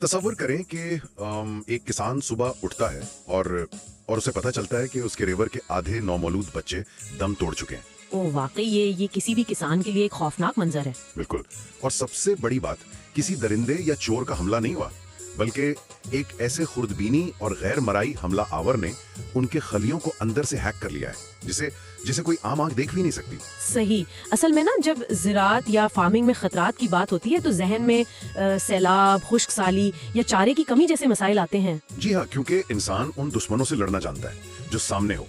तसव्वुर करें कि एक किसान सुबह उठता है और उसे पता चलता है कि उसके रेवर के आधे नौमौलूद बच्चे दम तोड़ चुके हैं। ओ वाकई ये किसी भी किसान के लिए एक खौफनाक मंजर है। बिल्कुल। और सबसे बड़ी बात, किसी दरिंदे या चोर का हमला नहीं हुआ, बल्कि एक ऐसे खुर्दबीनी और गैर मराई हमला आवर ने उनके खलियों को अंदर से हैक कर लिया है, जिसे कोई आम आंख देख भी नहीं सकती। सही। असल में ना, जब ज़राअत या फार्मिंग में खतरात की बात होती है तो जहन में सैलाब, खुश्क साली या चारे की कमी जैसे मसाइल आते हैं। जी हाँ, क्योंकि इंसान उन दुश्मनों से लड़ना जानता है जो सामने हो,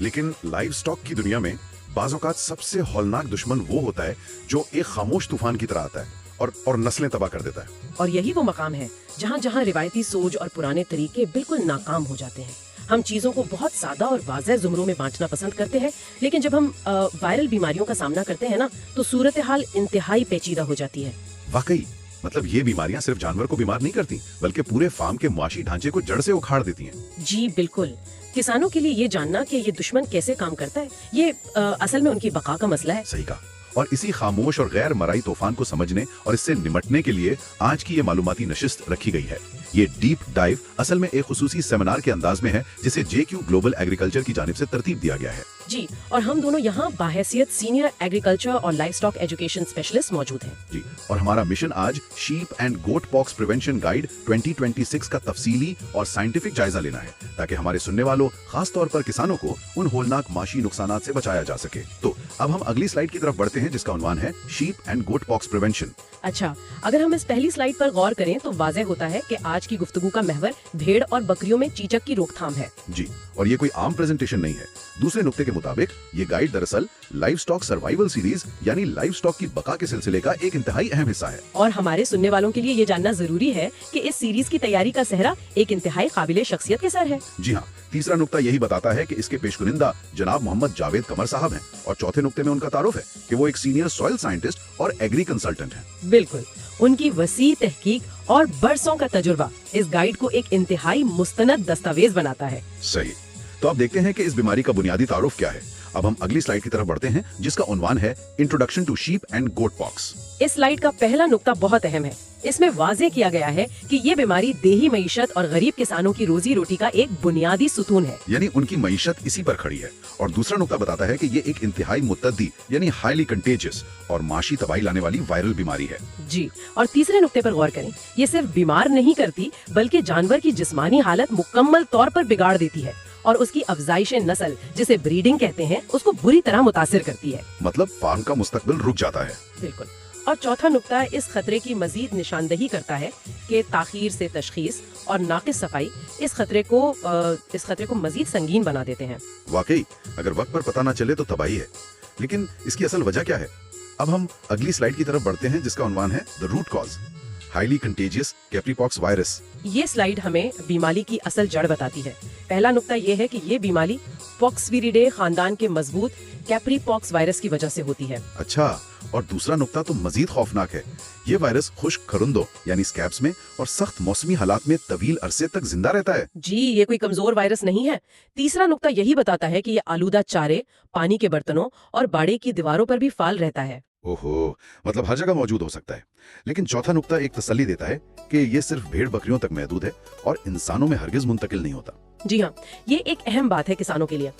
लेकिन लाइव स्टॉक की दुनिया में बाज़ औक़ात सबसे हौलनाक दुश्मन वो होता है जो एक खामोश तूफान की तरह आता है और नस्लें तबाह कर देता है। और यही वो मकाम है जहाँ जहाँ रिवायती सोच और पुराने तरीके बिल्कुल नाकाम हो जाते हैं। हम चीज़ों को बहुत सादा और वाज़ेह ज़ुमरों में बांटना पसंद करते हैं, लेकिन जब हम वायरल बीमारियों का सामना करते हैं ना, तो सूरत हाल इंतहाई पेचीदा हो जाती है। वाकई, मतलब ये बीमारियां सिर्फ जानवर को बीमार नहीं करती, बल्कि पूरे फार्म के मुआशी ढांचे को जड़ से उखाड़ देती हैं। जी बिल्कुल। किसानों के लिए ये जानना कि ये दुश्मन कैसे काम करता है, ये असल में उनकी बका का मसला है। सही कहा। और इसी खामोश और गैर मराई तूफान को समझने और इससे निमटने के लिए आज की ये मालूमाती नशिस्त रखी गई है। ये डीप डाइव असल में एक खुसूसी सेमिनार के अंदाज में है, जिसे JQ ग्लोबल एग्रीकल्चर की जानिब से तरतीब दिया गया है। जी, और हम दोनों यहाँ बाहैसियत सीनियर एग्रीकल्चर और लाइव स्टॉक एजुकेशन स्पेशलिस्ट मौजूद हैं। जी, और हमारा मिशन आज sheep and goat pox prevention guide 2026 का तफसीली और साइंटिफिक जायजा लेना है, ताकि हमारे सुनने वालों, खास तौर पर किसानों को उन होलनाक माशी नुकसानात से बचाया जा सके। तो अब हम अगली स्लाइड की तरफ बढ़ते हैं, जिसका उन्वान है sheep and goat pox prevention. अच्छा, अगर हम इस पहली स्लाइड पर गौर करें तो वाज़ेह होता है कि आज की गुफ्तगू का महवर भेड़ और बकरियों में चीचक की रोकथाम है। जी, और ये कोई आम प्रेजेंटेशन नहीं है। दूसरे नुक्ते के मुताबिक ये गाइड दरअसल लाइव स्टॉक सर्वाइवल सीरीज यानी लाइव स्टॉक की बका के सिलसिले का एक इंतहाई अहम हिस्सा है। और हमारे सुनने वालों के लिए ये जानना जरूरी है कि इस सीरीज की तैयारी का सेहरा एक इंतहाई काबिले शख्सियत के सर है। जी हाँ, तीसरा नुक्ता यही बताता है कि इसके पेशकुनिंदा जनाब मोहम्मद जावेद कमर साहब हैं, और चौथे नुक्ते में उनका तारुफ है कि वो एक सीनियर सॉइल साइंटिस्ट और एग्री कंसल्टेंट हैं। बिल्कुल, उनकी वसी तहकीक और बरसों का तजुर्बा इस गाइड को एक इंतहाई मुस्तनद दस्तावेज बनाता है। सही। तो अब देखते हैं कि इस बीमारी का बुनियादी तारुफ क्या है। अब हम अगली स्लाइड की तरफ बढ़ते हैं, जिसका उन्वान है introduction to sheep and goat pox. इस स्लाइड का पहला नुक्ता बहुत अहम है। इसमें वाज़ेह किया गया है कि ये बीमारी देही मईशत और गरीब किसानों की रोजी रोटी का एक बुनियादी सुतून है, यानी उनकी मईशत इसी पर खड़ी है। और दूसरा नुक्ता बताता है कि ये एक इंतहाई मुतद्दी यानी हाईली कंटेजियस और माशी तबाही लाने वाली वायरल बीमारी है। जी, और तीसरे नुक्ते पर गौर करें, ये सिर्फ बीमार नहीं करती बल्कि जानवर की जिस्मानी हालत मुकम्मल तौर पर बिगाड़ देती है और उसकी अफजाइश नस्ल, जिसे ब्रीडिंग कहते हैं, उसको बुरी तरह मुतासिर करती है। मतलब फार्म का मुस्तकबिल रुक जाता है। बिल्कुल। और चौथा नुक्ता इस खतरे की मजीद निशानदही करता है कि ताखीर से तशखीस और नाकिस सफाई इस खतरे को मजीद संगीन बना देते हैं। वाकई, अगर वक्त पर पता न चले तो तबाही है। लेकिन इसकी असल वजह क्या है? अब हम अगली स्लाइड की तरफ बढ़ते हैं, जिसका उन्वान है the root cause, highly contagious capripox virus. ये स्लाइड हमें बीमारी की असल जड़ बताती है। पहला नुक्ता ये है कि ये बीमारी पॉक्सविरिडे खानदान के मजबूत कैप्रीपॉक्स वायरस की वजह से होती है। अच्छा, और दूसरा नुक्ता तो मजीद खौफनाक है। ये वायरस खुश्क खरुंदों यानी स्कैब्स में और सख्त मौसमी हालात में तवील अरसे तक जिंदा रहता है। जी, ये कोई कमजोर वायरस नहीं है। तीसरा नुक्ता यही बताता है कि ये आलूदा चारे, पानी के बर्तनों और बाड़े की दीवारों पर भी फाल रहता है। ओहो, मतलब हर जगह मौजूद हो सकता है। लेकिन चौथा नुक्ता एक तसल्ली देता है कि ये सिर्फ भेड़ बकरियों तक महदूद है और इंसानों में हरगिज मुंतकिल नहीं होता। जी हाँ, ये एक अहम बात है किसानों के लिए।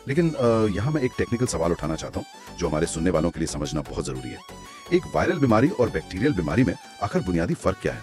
लेकिन यहाँ मैं एक टेक्निकल सवाल उठाना चाहता हूँ जो हमारे सुनने वालों के लिए समझना बहुत जरूरी है। एक वायरल बीमारी और बैक्टीरियल बीमारी में आखिर बुनियादी फर्क क्या है?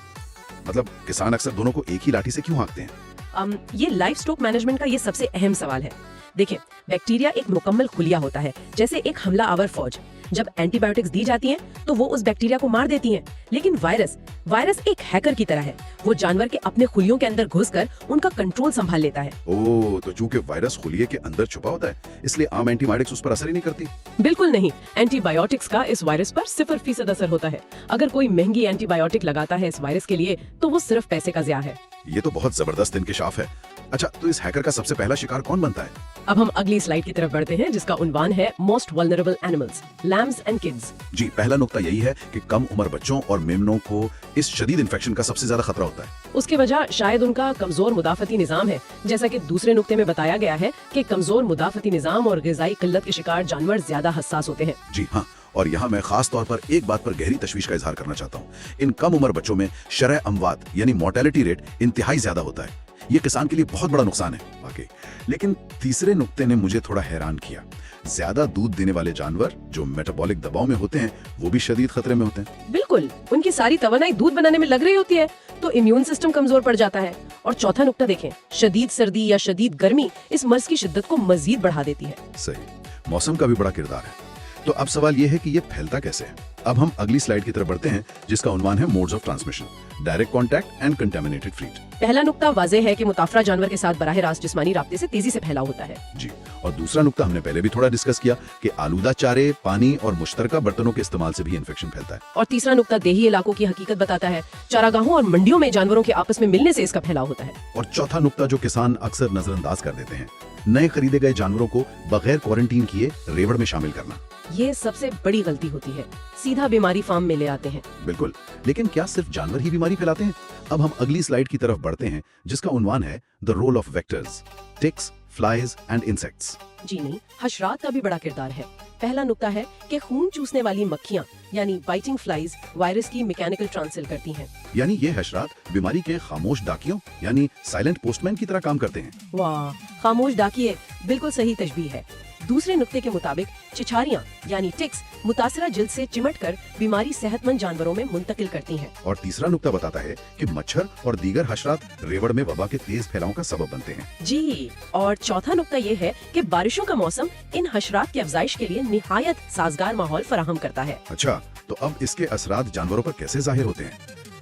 मतलब किसान अक्सर दोनों को एक ही लाठी से क्यों हाँकते हैं? ये लाइव स्टॉक मैनेजमेंट का ये सबसे अहम सवाल है। देखिए, बैक्टीरिया एक मुकम्मल खुलिया होता है, जैसे एक हमला आवर फौज। जब एंटीबायोटिक्स दी जाती हैं तो वो उस बैक्टीरिया को मार देती हैं। लेकिन वायरस एक हैकर की तरह है। वो जानवर के अपने खुलियों के अंदर घुसकर उनका कंट्रोल संभाल लेता है। ओह, तो चूंकि वायरस खुलिये के अंदर छुपा होता है, इसलिए आम एंटीबायोटिक्स उस पर असर ही नहीं करती। बिल्कुल नहीं, एंटीबायोटिक्स का इस वायरस पर 0% असर होता है। अगर कोई महंगी एंटीबायोटिक लगाता है इस वायरस के लिए तो वो सिर्फ पैसे का ज़िया है। ये तो बहुत जबरदस्त इंकिशाफ है। अच्छा, तो इस हैकर का सबसे पहला शिकार कौन बनता है? अब हम अगली स्लाइड की तरफ बढ़ते हैं, जिसका उन्वान है most vulnerable animals, lambs and kids. जी, पहला नुक्ता यही है कि कम उम्र बच्चों और मेमनों को इस शदीद इन्फेक्शन का सबसे ज्यादा खतरा होता है। उसकी वजह शायद उनका कमजोर मुदाफती निजाम है। जैसा कि दूसरे नुक्ते में बताया गया है कि कमजोर मुदाफती निजाम और ग़िज़ाई किल्लत के शिकार जानवर ज्यादा हसास होते हैं। जी हाँ, और यहाँ मैं खास तौर पर एक बात पर गहरी तशवीश का इजहार करना चाहता हूँ। इन कम उम्र बच्चों में शरह अमवात यानी मोर्टेलिटी रेट इंतहाई ज्यादा होता है। ये किसान के लिए बहुत बड़ा नुकसान है वाकई। लेकिन तीसरे नुक्ते ने मुझे थोड़ा हैरान किया। ज्यादा दूध देने वाले जानवर जो मेटाबॉलिक दबाव में होते हैं वो भी शदीद खतरे में होते हैं। बिल्कुल, उनकी सारी तवानाई दूध बनाने में लग रही होती है, तो इम्यून सिस्टम कमजोर पड़ जाता है। और चौथा नुक्ता देखें, शदीद सर्दी या शदीद गर्मी इस मर्ज की शिद्दत को मजीद बढ़ा देती है। सही, मौसम का भी बड़ा किरदार है। तो अब सवाल ये है कि ये फैलता कैसे है। अब हम अगली स्लाइड की तरफ बढ़ते हैं जिसका उन्वान है modes of transmission, direct contact and contaminated feed. पहला नुक्ता वाज़ेह है कि मुताफरा जानवर के साथ बराह रास्त जिस्मानी राब्ते से तेजी से फैलाव होता है। जी, और दूसरा नुक्ता हमने पहले भी थोड़ा डिस्कस किया कि आलूदा चारे, पानी और मुश्तरका बर्तनों के इस्तेमाल से भी इन्फेक्शन फैलता है। और तीसरा नुक्ता देही इलाकों की हकीकत बताता है, चारागाहों और मंडियों में जानवरों के आपस में मिलने से इसका फैलाव होता है। और चौथा नुक्ता जो किसान अक्सर नजरअंदाज कर देते हैं, नए खरीदे गए जानवरों को बगैर क्वारंटीन किए रेवड़ में शामिल करना। ये सबसे बड़ी गलती होती है, सीधा बीमारी फार्म में ले आते हैं। बिल्कुल, लेकिन क्या सिर्फ जानवर ही बीमारी फैलाते हैं? अब हम अगली स्लाइड की तरफ बढ़ते हैं जिसका उन्वान है the role of vectors, ticks, flies and insects. जी नहीं, हशरात का भी बड़ा किरदार है। पहला नुक्ता है कि खून चूसने वाली मक्खियां यानी बाइटिंग फ्लाइज वायरस की मैकेनिकल ट्रांसमिशन करती हैं। यानी ये हशरात बीमारी के खामोश डाकियों यानी साइलेंट पोस्टमैन की तरह काम करते हैं। वाह, खामोश डाकिए, बिल्कुल सही तशबीह है। दूसरे नुक्ते के मुताबिक चिछारियां यानी टिक्स मुतासरा जिल्द से चिमटकर बीमारी सेहतमंद जानवरों में मुंतकिल करती हैं। और तीसरा नुक्ता बताता है कि मच्छर और दीगर हशरात रेवड़ में वबा के तेज फैलाव का सबब बनते हैं। जी, और चौथा नुक्ता ये है कि बारिशों का मौसम इन हशरात की अफजाइश के लिए निहायत साजगार माहौल फराहम करता है। अच्छा, तो अब इसके असरात जानवरों पर कैसे जाहिर होते हैं?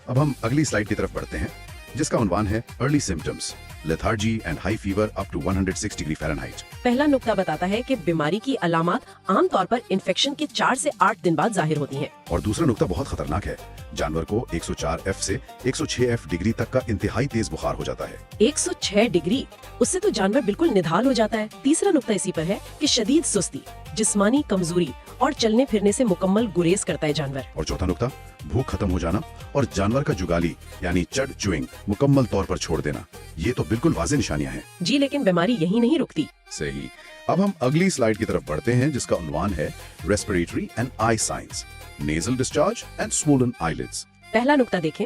अब हम अगली स्लाइड की तरफ बढ़ते हैं जिसका उन्वान है early symptoms, lethargy and high fever up to 106 degree Fahrenheit. पहला नुक्ता बताता है कि बीमारी की अलामात आमतौर पर इन्फेक्शन के 4 से 8 दिन बाद जाहिर होती हैं। और दूसरा नुक्ता बहुत खतरनाक है। जानवर को 104F से 106F डिग्री तक का इंतहाई तेज बुखार हो जाता है। 106 डिग्री, उससे तो जानवर बिल्कुल निढाल हो जाता है। तीसरा नुक्ता इसी पर है कि शदीद सुस्ती, जिस्मानी कमजोरी और चलने फिरने से मुकम्मल गुरेज करता है जानवर। और चौथा नुक्ता, भूख खत्म हो जाना और जानवर का जुगाली यानी चड च्यूइंग मुकम्मल तौर पर छोड़ देना। ये तो बिल्कुल वाज़ेह निशानियां हैं। जी, लेकिन बीमारी यही नहीं रुकती। सही। अब हम अगली स्लाइड की तरफ बढ़ते हैं जिसका उन्वान है respiratory and I science, nasal discharge and swollen eyelids. पहला नुक्ता देखें,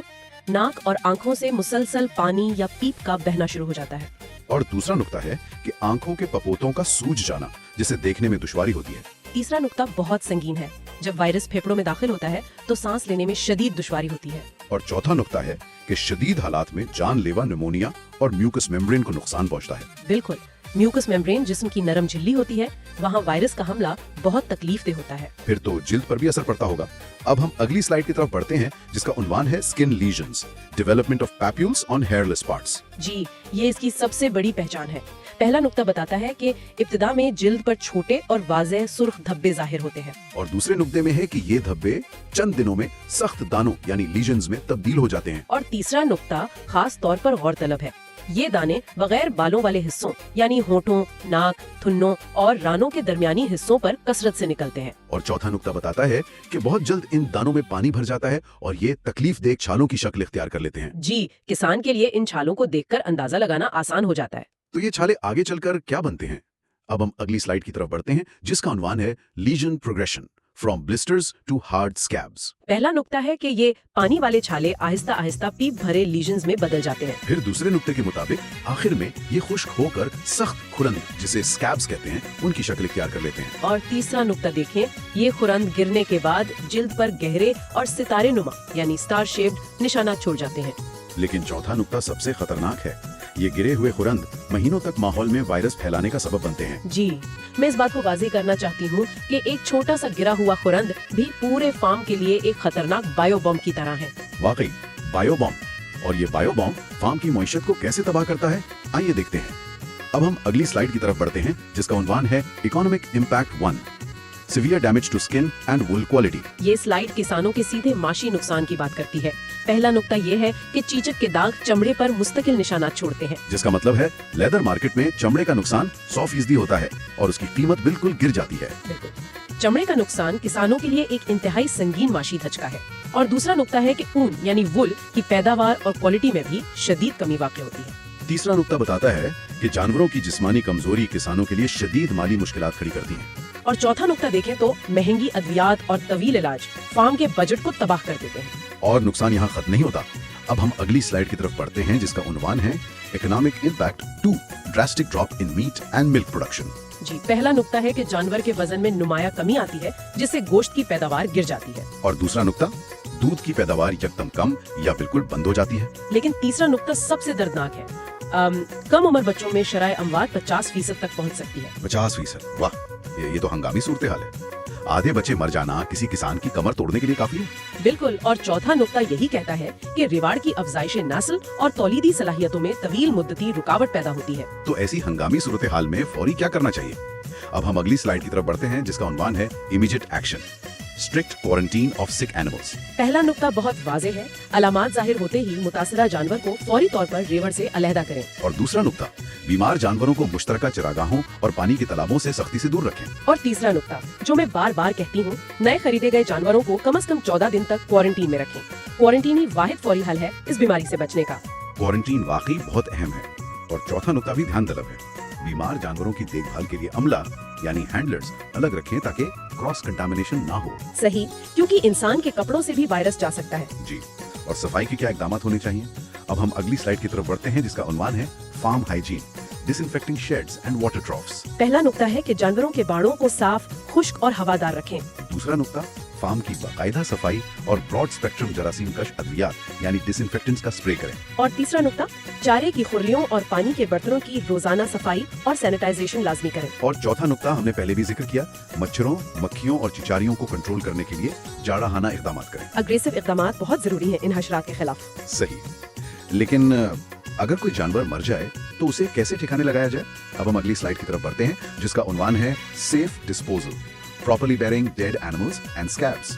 नाक और आंखों से मुसलसल पानी या पीप का बहना शुरू हो जाता है। और दूसरा नुक्ता है कि आंखों के पपोतों का सूज जाना जिसे देखने में दुश्वारी होती है। तीसरा नुक्ता बहुत संगीन है, जब वायरस फेफड़ों में दाखिल होता है तो सांस लेने में शदीद दुश्वारी होती है। और चौथा नुक्ता है कि शदीद हालात में जानलेवा निमोनिया और म्यूकस मेम्ब्रेन को नुकसान पहुंचता है। बिल्कुल, म्यूकस मेम्ब्रेन जिस्म की नरम झिल्ली होती है, वहाँ वायरस का हमला बहुत तकलीफदेह होता है। फिर तो जिल्द पर भी असर पड़ता होगा। अब हम अगली स्लाइड की तरफ बढ़ते हैं जिसका उन्वान है skin lesions, development of papules on hairless parts. जी, ये इसकी सबसे बड़ी पहचान है। पहला नुक्ता बताता है कि इब्तिदा में जिल्द पर छोटे और वाज़ेह सुर्ख धब्बे जाहिर होते हैं। और दूसरे नुक्ते में है कि ये धब्बे चंद दिनों में सख्त दानों यानी लीजन्स में तब्दील हो जाते हैं। और तीसरा नुक्ता खास तौर पर गौरतलब है, ये दाने बगैर बालों वाले हिस्सों यानी होठों, नाक, थुन्नों और रानों के दरमियानी हिस्सों पर कसरत से निकलते हैं। और चौथा नुक्ता बताता है कि बहुत जल्द इन दानों में पानी भर जाता है और ये तकलीफदेह छालों की शक्ल इख्तियार कर लेते हैं। जी, किसान के लिए इन छालों को देखकर अंदाजा लगाना आसान हो जाता है। तो ये छाले आगे चलकर क्या बनते हैं? अब हम अगली स्लाइड की तरफ बढ़ते हैं जिसका उन्वान है lesion progression, from blisters to hard scabs. पहला नुक्ता है कि ये पानी वाले छाले आहिस्ता आहिस्ता पीप भरे लीजन्स में बदल जाते हैं। फिर दूसरे नुक्ते के मुताबिक आखिर में ये खुश्क होकर सख्त खुरंद जिसे स्कैब्स कहते हैं उनकी शक्ल इख्तियार कर लेते हैं। और तीसरा नुक्ता देखें, ये खुरंद गिरने के बाद जिल्द पर गहरे और सितारे नुमा यानी स्टार शेप्ड निशानात छोड़ जाते हैं। लेकिन चौथा नुक्ता सबसे खतरनाक है। ये गिरे हुए खुरंद महीनों तक माहौल में वायरस फैलाने का सबब बनते हैं। जी, मैं इस बात को वाज़ेह करना चाहती हूँ कि एक छोटा सा गिरा हुआ खुरंद भी पूरे फार्म के लिए एक खतरनाक बायो बम की तरह है। वाकई बायो बम। और ये बायो बम फार्म की मईशत को कैसे तबाह करता है, आइए देखते हैं। अब हम अगली स्लाइड की तरफ बढ़ते हैं जिसका उन्वान है economic impact 1, severe damage to skin and wool quality. ये स्लाइड किसानों के सीधे माशी नुकसान की बात करती है। पहला नुक्ता ये है कि चीचक के दाग चमड़े पर मुस्तकिल निशानात छोड़ते हैं, जिसका मतलब है लेदर मार्केट में चमड़े का नुकसान 100% होता है और उसकी कीमत बिल्कुल गिर जाती है। बिल्कुल, चमड़े का नुकसान किसानों के लिए एक इंतहाई संगीन माशी धचका है। और दूसरा नुक्ता है कि ऊन यानी वुल की पैदावार और क्वालिटी में भी शदीद कमी वाक़ होती है। तीसरा नुक्ता बताता है कि जानवरों की जिस्मानी कमजोरी किसानों के लिए शदीद माली मुश्किलात खड़ी करती है। और चौथा नुक्ता देखें तो महंगी अद्वियात और तवील इलाज फार्म के बजट को तबाह कर देते हैं। और नुकसान यहाँ खत्म नहीं होता। अब हम अगली स्लाइड की तरफ बढ़ते हैं जिसका उन्वान है economic impact 2 drastic drop in meat and milk production. जी, पहला नुक्ता है कि जानवर के वजन में नुमाया कमी आती है जिससे गोश्त की पैदावार गिर जाती है। और दूसरा नुक्ता, दूध की पैदावार यकदम कम या बिल्कुल बंद हो जाती है। लेकिन तीसरा नुक्ता सबसे दर्दनाक है। कम उम्र बच्चों में शराय अमवात 50% तक पहुंच सकती है। 50%, वाह, ये तो हंगामी सूरत हाल है। आधे बच्चे मर जाना किसी किसान की कमर तोड़ने के लिए काफी है। बिल्कुल। और चौथा नुक्ता यही कहता है कि रिवाड़ की अफजाइश नस्ल और तौलीदी सलाहियतों में तवील मुद्दती रुकावट पैदा होती है। तो ऐसी हंगामी सूरत हाल में फौरी क्या करना चाहिए? अब हम अगली स्लाइड की तरफ बढ़ते हैं जिसका उन्वान है immediate action, strict quarantine of sick animals. पहला नुक्ता बहुत वाज़ेह है। अलामात जाहिर होते ही मुतासरा जानवर को फौरी तौर पर रेवड़ से अलहदा करें। और दूसरा नुक्ता, बीमार जानवरों को मुश्तरका चरागाहों और पानी के तालाबों से सख्ती से दूर रखें। और तीसरा नुक्ता, जो मैं बार बार कहती हूँ, नए खरीदे गए जानवरों को कम से कम 14 दिन तक क्वारंटीन में रखें। क्वारंटीन ही वाहिद फौरी हल है इस बीमारी से बचने का। क्वारंटीन वाकई बहुत अहम है। और चौथा नुक्ता भी ध्यान तलब है, बीमार जानवरों की देखभाल के लिए अमला यानी हैंडलर्स अलग रखें ताकि क्रॉस कंटामिनेशन ना हो। सही, क्योंकि इंसान के कपड़ों से भी वायरस जा सकता है। जी, और सफाई के क्या इकदाम होने चाहिए? अब हम अगली स्लाइड की तरफ बढ़ते हैं जिसका उन्वान है farm hygiene, disinfecting sheds and water troughs. पहला नुक्ता है कि जानवरों के बाड़ों को साफ, खुश्क और हवादार रखें। दूसरा नुक्ता, फार्म की बाकायदा सफाई और ब्रॉड स्पेक्ट्रम जरासीम कश अद्वियात यानी डिसइंफेक्टेंट्स का स्प्रे करें। और तीसरा नुक्ता, चारे की खुरलियों और पानी के बर्तनों की रोजाना सफाई और सैनिटाइजेशन लाजमी करें। और चौथा नुक्ता हमने पहले भी जिक्र किया, मच्छरों, मक्खियों और चिचारियों को कंट्रोल करने के लिए जाड़ाहाना इकदाम करें। अग्रेसिव इकदाम बहुत जरूरी है इन हशरात के खिलाफ। सही, लेकिन अगर कोई जानवर मर जाए तो उसे कैसे ठिकाने लगाया जाए? अब हम अगली स्लाइड की तरफ बढ़ते हैं जिसका उन्वान है safe disposal, properly burying dead animals and scabs.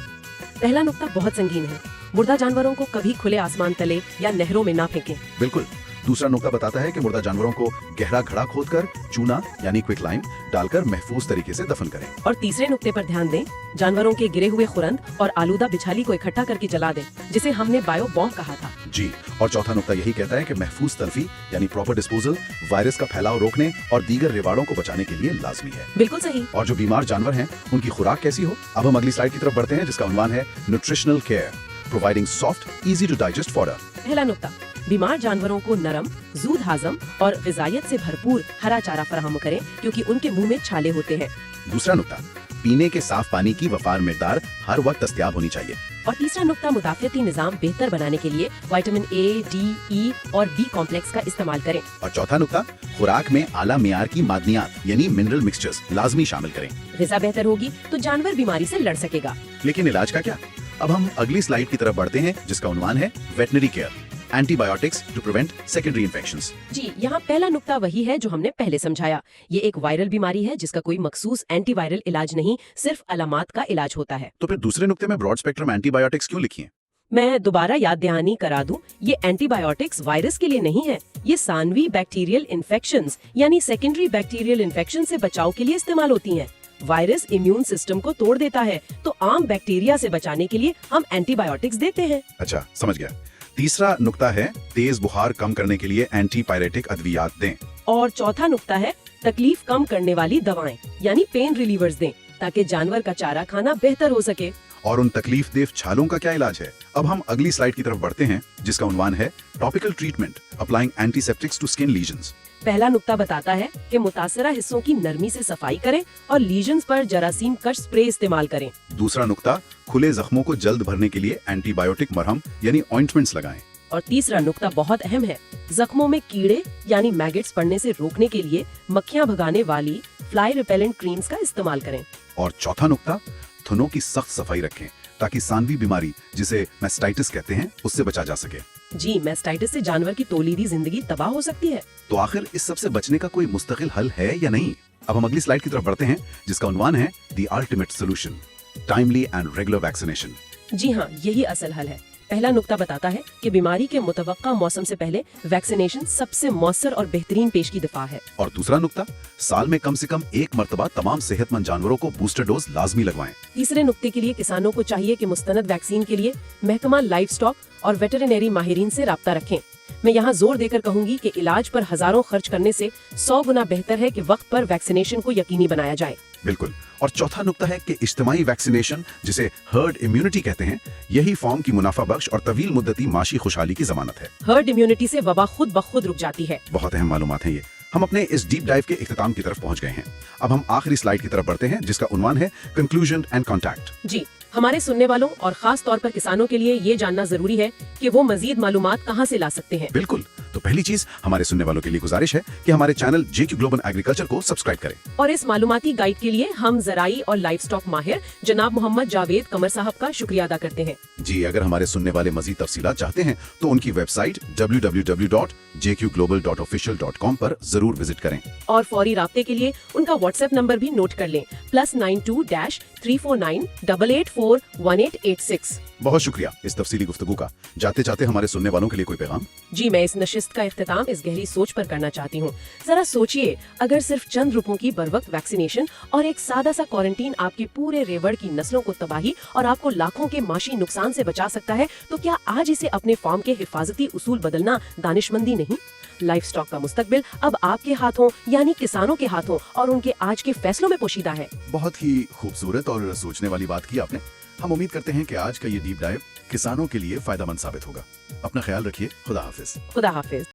पहला नुक्ता बहुत संगीन है। मुर्दा जानवरों को कभी खुले आसमान तले या नहरों में ना फेंकें। बिल्कुल। दूसरा नुक्ता बताता है कि मुर्दा जानवरों को गहरा घड़ा खोदकर चूना यानी क्विक लाइम डालकर महफूज तरीके से दफन करें। और तीसरे नुक्ते पर ध्यान दें, जानवरों के गिरे हुए खुरंद और आलूदा बिछाली को इकट्ठा करके जला दें, जिसे हमने बायो बॉम्ब कहा था। जी, और चौथा नुक्ता यही कहता है कि महफूज तलफी यानी प्रॉपर डिस्पोजल वायरस का फैलाव रोकने और दीगर रिवाड़ों को बचाने के लिए लाजमी है। बिल्कुल सही। और जो बीमार जानवर हैं उनकी खुराक कैसी हो? अब हम अगली स्लाइड की तरफ बढ़ते हैं जिसका उन्वान है nutritional care, providing soft easy to digest fodder. पहला नुक्ता, बीमार जानवरों को नरम, जूद हाजम और ग़िज़ायत से भरपूर हरा चारा फराहम करें क्योंकि उनके मुंह में छाले होते हैं। दूसरा नुक्ता, पीने के साफ पानी की वफार मिकदार हर वक्त दस्तयाब होनी चाहिए। और तीसरा नुक्ता, मुदाफ़ियती निज़ाम बेहतर बनाने के लिए विटामिन ए, डी, ई और बी कॉम्प्लेक्स का इस्तेमाल करें। और चौथा नुक्ता, खुराक में आला मियार की मादनियात यानी मिनरल मिक्सचर्स लाजमी शामिल करें। ग़िज़ा बेहतर होगी तो जानवर बीमारी से लड़ सकेगा। लेकिन इलाज का क्या? अब हम अगली स्लाइड की तरफ बढ़ते हैं जिसका उन्वान है veterinary care, antibiotics to prevent secondary infections. जी, यहाँ पहला नुक्ता वही है जो हमने पहले समझाया। ये एक वायरल बीमारी है जिसका कोई मखसूस एंटीवायरल इलाज नहीं, सिर्फ अलामात का इलाज होता है। तो फिर दूसरे नुक्ते में ब्रॉड स्पेक्ट्रम एंटीबायोटिक्स क्यों लिखी है? मैं दोबारा याद दहानी करा दूं, ये एंटीबायोटिक्स वायरस के लिए नहीं है, ये सानवी बैक्टीरियल इन्फेक्शंस यानी सेकेंडरी बैक्टीरियल इन्फेक्शन से बचाव के लिए इस्तेमाल होती हैं। वायरस इम्यून सिस्टम को तोड़ देता है, तो आम बैक्टीरिया से बचाने के लिए हम एंटीबायोटिक्स देते हैं। अच्छा, समझ गया। तीसरा नुक्ता है तेज बुखार कम करने के लिए एंटीपायरेटिक अद्वियात दें। और चौथा नुक्ता है तकलीफ कम करने वाली दवाएं यानी पेन रिलीवर्स दें ताकि जानवर का चारा खाना बेहतर हो सके। और उन तकलीफ देव छालों का क्या इलाज है? अब हम अगली स्लाइड की तरफ बढ़ते हैं जिसका उन्वान है topical treatment applying antiseptics to skin lesions. पहला नुक्ता बताता है कि मुतासरा हिस्सों की नरमी से सफाई करें और लीजन्स पर जरासीम कश स्प्रे इस्तेमाल करें। दूसरा नुक्ता, खुले जख्मों को जल्द भरने के लिए एंटीबायोटिक मरहम यानी ऑइंटमेंट्स लगाएं। और तीसरा नुक्ता बहुत अहम है, जख्मों में कीड़े यानी मैगेट्स पड़ने से रोकने के लिए मक्खियां भगाने वाली फ्लाई रिपेलेंट क्रीम्स का इस्तेमाल करें। और चौथा नुक्ता, थनों की सख्त सफाई रखें ताकि सांवी बीमारी जिसे मैस्टाइटिस कहते हैं उससे बचा जा सके। जी, मैस्टाइटिस से जानवर की तौलीदी जिंदगी तबाह हो सकती है। तो आखिर इस सब से बचने का कोई मुस्तकिल हल है या नहीं? अब हम अगली स्लाइड की तरफ बढ़ते हैं जिसका उन्वान है the ultimate solution, timely and regular vaccination. जी हाँ, यही असल हल है। पहला नुक्ता बताता है कि बीमारी के मुतवक्का मौसम से पहले वैक्सीनेशन सबसे मौसर और बेहतरीन पेशगी दफा है। और दूसरा नुक्ता, साल में कम से कम एक मर्तबा तमाम सेहतमंद जानवरों को बूस्टर डोज लाजमी लगवाएं। तीसरे नुक्ते के लिए किसानों को चाहिए कि मुस्तनद वैक्सीन के लिए महकमा लाइफ स्टॉक और वेटरनरी माहिरीन से राब्ता रखें। मैं यहाँ जोर देकर कहूंगी कि इलाज पर हजारों खर्च करने से 100 गुना बेहतर है कि वक्त पर वैक्सीनेशन को यकीनी बनाया जाए। बिल्कुल। और चौथा नुक्ता है कि इज्तिमाई वैक्सीनेशन, जिसे हर्ड इम्यूनिटी कहते हैं, यही फॉर्म की मुनाफा बख्श और तवील मुद्दती माशी खुशहाली की जमानत है। हर्ड इम्यूनिटी से वबा खुद ब खुद रुक जाती है। बहुत अहम मालूमात है ये। हम अपने इस डीप डाइव के इख्तिताम की तरफ पहुंच गए हैं। अब हम आखिरी स्लाइड की तरफ बढ़ते हैं, जिसका उन्वान है कंक्लूजन एंड कॉन्टैक्ट। जी, हमारे सुनने वालों और खास तौर पर किसानों के लिए ये जानना जरूरी है कि वो मजीद मालूमात कहाँ से ला सकते हैं। बिल्कुल। तो पहली चीज हमारे सुनने वालों के लिए गुजारिश है कि हमारे चैनल JQ ग्लोबल एग्रीकल्चर को सब्सक्राइब करें। और इस मालूमाती गाइड के लिए हम ज़राई और लाइफ स्टॉक माहिर जनाब मोहम्मद जावेद कमर साहब का शुक्रिया अदा करते हैं। जी, अगर हमारे सुनने वाले मजीद तफसीलात चाहते हैं तो उनकी वेबसाइट www.jqglobal.official.com पर जरूर विजिट करें। और फौरी राब्ते के लिए उनका व्हाट्सएप नंबर भी नोट कर लें, +92-349-884-1886। बहुत शुक्रिया इस तफसीली गुफ्तगू का। जाते जाते हमारे सुनने वालों के लिए कोई पैगाम? जी, मैं इस नशिस्त का इख्तिताम इस गहरी सोच पर करना चाहती हूँ। जरा सोचिए, अगर सिर्फ चंद रुपयों की बरवक्त वैक्सीनेशन और एक सादा सा क्वारंटीन आपके पूरे रेवड़ की नस्लों को तबाही और आपको लाखों के माशी नुकसान से बचा सकता है, तो क्या आज इसे अपने फार्म के हिफाजती उसूल बदलना दानिशमंदी नहीं? लाइफ स्टॉक का मुस्तकबिल अब आपके हाथों यानी किसानों के हाथों और उनके आज के फैसलों में पोशीदा है। बहुत ही खूबसूरत और सोचने वाली बात की आपने। हम उम्मीद करते हैं कि आज का ये डीप डाइव किसानों के लिए फायदेमंद साबित होगा। अपना ख्याल रखिए। खुदा हाफिज। खुदा हाफिज।